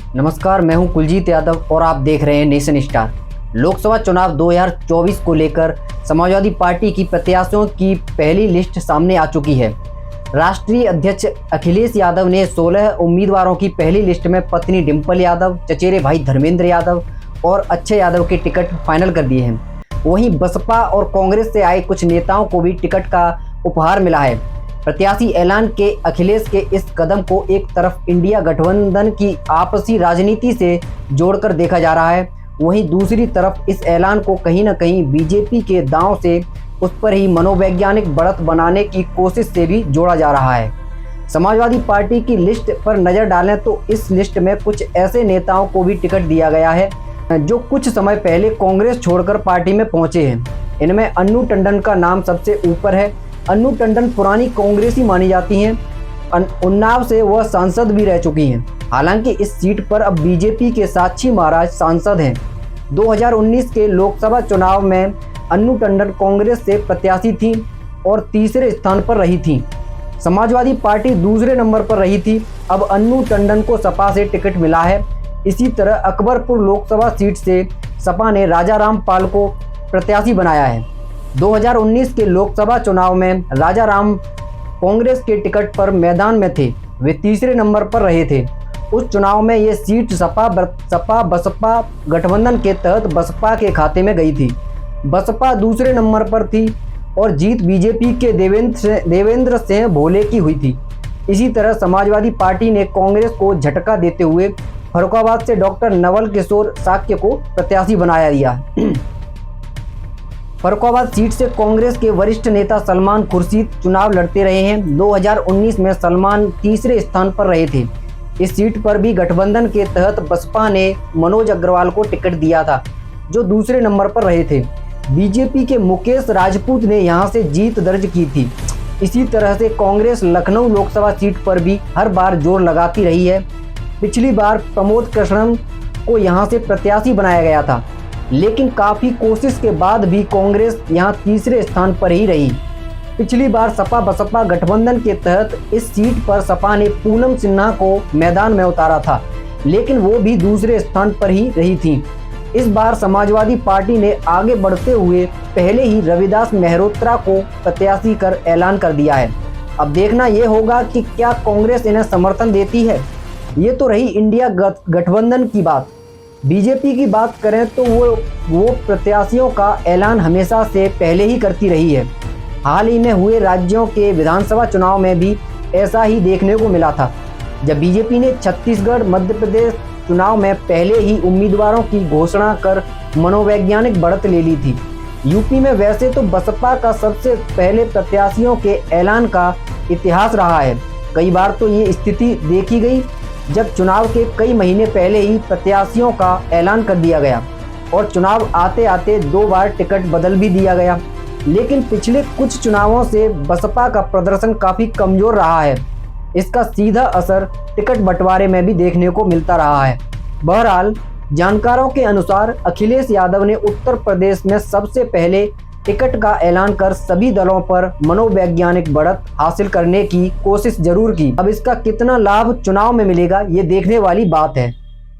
नमस्कार, मैं हूं कुलजीत यादव और आप देख रहे हैं नेशन स्टार। लोकसभा चुनाव 2024 को लेकर समाजवादी पार्टी की प्रत्याशियों की पहली लिस्ट सामने आ चुकी है। राष्ट्रीय अध्यक्ष अखिलेश यादव ने 16 उम्मीदवारों की पहली लिस्ट में पत्नी डिंपल यादव, चचेरे भाई धर्मेंद्र यादव और अक्षय यादव के टिकट फाइनल कर दिए हैं। वहीं बसपा और कांग्रेस से आए कुछ नेताओं को भी टिकट का उपहार मिला है। प्रत्याशी ऐलान के अखिलेश के इस कदम को एक तरफ इंडिया गठबंधन की आपसी राजनीति से जोड़कर देखा जा रहा है, वहीं दूसरी तरफ इस ऐलान को कहीं न कहीं बीजेपी के दांव से उस पर ही मनोवैज्ञानिक बढ़त बनाने की कोशिश से भी जोड़ा जा रहा है। समाजवादी पार्टी की लिस्ट पर नज़र डालें तो इस लिस्ट में कुछ ऐसे नेताओं को भी टिकट दिया गया है जो कुछ समय पहले कांग्रेस छोड़कर पार्टी में पहुंचे हैं। इनमें अन्नू टंडन का नाम सबसे ऊपर है। अन्नू टंडन पुरानी कांग्रेसी मानी जाती हैं। उन्नाव से वह सांसद भी रह चुकी हैं। हालांकि इस सीट पर अब बीजेपी के साक्षी महाराज सांसद हैं। 2019 के लोकसभा चुनाव में अन्नू टंडन कांग्रेस से प्रत्याशी थी और तीसरे स्थान पर रही थी। समाजवादी पार्टी दूसरे नंबर पर रही थी। अब अन्नू टंडन को सपा से टिकट मिला है। इसी तरह अकबरपुर लोकसभा सीट से सपा ने राजा राम पाल को प्रत्याशी बनाया है। 2019 के लोकसभा चुनाव में राजा राम कांग्रेस के टिकट पर मैदान में थे। वे तीसरे नंबर पर रहे थे। उस चुनाव में ये सीट सपा बसपा गठबंधन के तहत बसपा के खाते में गई थी। बसपा दूसरे नंबर पर थी और जीत बीजेपी के देवेंद्र सिंह भोले की हुई थी। इसी तरह समाजवादी पार्टी ने कांग्रेस को झटका देते हुए फर्रुखाबाद से डॉक्टर नवल किशोर शाक्य को प्रत्याशी बनाया दिया। फर्रुखाबाद सीट से कांग्रेस के वरिष्ठ नेता सलमान खुर्शीद चुनाव लड़ते रहे हैं। 2019 में सलमान तीसरे स्थान पर रहे थे। इस सीट पर भी गठबंधन के तहत बसपा ने मनोज अग्रवाल को टिकट दिया था, जो दूसरे नंबर पर रहे थे। बीजेपी के मुकेश राजपूत ने यहां से जीत दर्ज की थी। इसी तरह से कांग्रेस लखनऊ लोकसभा सीट पर भी हर बार जोर लगाती रही है। पिछली बार प्रमोद कृष्णन को यहां से प्रत्याशी बनाया गया था, लेकिन काफ़ी कोशिश के बाद भी कांग्रेस यहां तीसरे स्थान पर ही रही। पिछली बार सपा बसपा गठबंधन के तहत इस सीट पर सपा ने पूनम सिन्हा को मैदान में उतारा था, लेकिन वो भी दूसरे स्थान पर ही रही थी। इस बार समाजवादी पार्टी ने आगे बढ़ते हुए पहले ही रविदास मेहरोत्रा को प्रत्याशी कर ऐलान कर दिया है। अब देखना ये होगा कि क्या कांग्रेस इन्हें समर्थन देती है। ये तो रही इंडिया गठबंधन की बात। बीजेपी की बात करें तो वो प्रत्याशियों का ऐलान हमेशा से पहले ही करती रही है। हाल ही में हुए राज्यों के विधानसभा चुनाव में भी ऐसा ही देखने को मिला था, जब बीजेपी ने छत्तीसगढ़ मध्य प्रदेश चुनाव में पहले ही उम्मीदवारों की घोषणा कर मनोवैज्ञानिक बढ़त ले ली थी। यूपी में वैसे तो बसपा का सबसे पहले प्रत्याशियों के ऐलान का इतिहास रहा है। कई बार तो ये स्थिति देखी गई जब चुनाव के कई महीने पहले ही प्रत्याशियों का ऐलान कर दिया गया और चुनाव आते आते 2 बार टिकट बदल भी दिया गया। लेकिन पिछले कुछ चुनावों से बसपा का प्रदर्शन काफ़ी कमज़ोर रहा है। इसका सीधा असर टिकट बंटवारे में भी देखने को मिलता रहा है। बहरहाल जानकारों के अनुसार अखिलेश यादव ने उत्तर प्रदेश में सबसे पहले टिकट का ऐलान कर सभी दलों पर मनोवैज्ञानिक बढ़त हासिल करने की कोशिश जरूर की। अब इसका कितना लाभ चुनाव में मिलेगा, ये देखने वाली बात है।